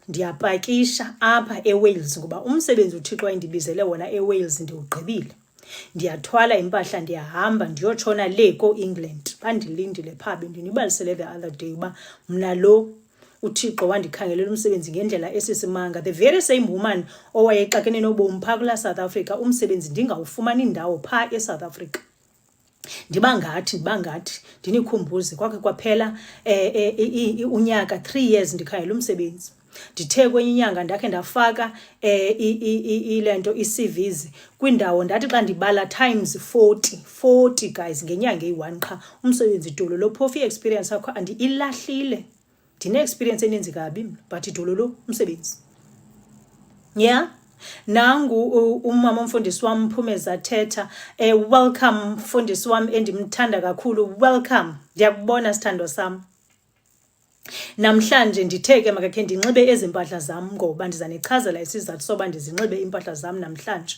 Ndiyapakisha apha eWales ngoba umsebenzi uThixo ayindibizele wona eWales ndiwugqibile. Ndiyathwala impahla ndiyahamba ndiyotshona le ko-England. Bandilindile phaa, bendinibalisele the other day uba mna lo uThixo wandikhangelela umsebenzi ngendlela esisimanga. The very same woman owayexakene nobomi phaa kula South Africa, umsebenzi ndingawufumani indawo phaa eSouth Africa. Ndibangathi ndinikhumbuze kwakhe kwaphela unyaka 3 years ndikhangela umsebenzi. Ndithe kwenye inyanga ndakhe ndafaka ilento i-CVs kwindawo, ndathi xa ndibala times 40 guys ngenyanga eyi-1 qha. Umsebenzi idolo lo, phofu i-experience yakho ilahlile. Ndine-experience eninzi kabi but idolo lo umsebenzi. Yeah. Nangu umama umfundisi wami Phumeza Thetha. Welcome mfundisi wami endimthanda kakhulu. Welcome. Ndiyakubona sithando sami. Namhlanje nditheke makakhe ndinxibe ezi mpahla zam ngoba ndiza nichazela isizathu soba ndizinxibe impahla zam namhlanje.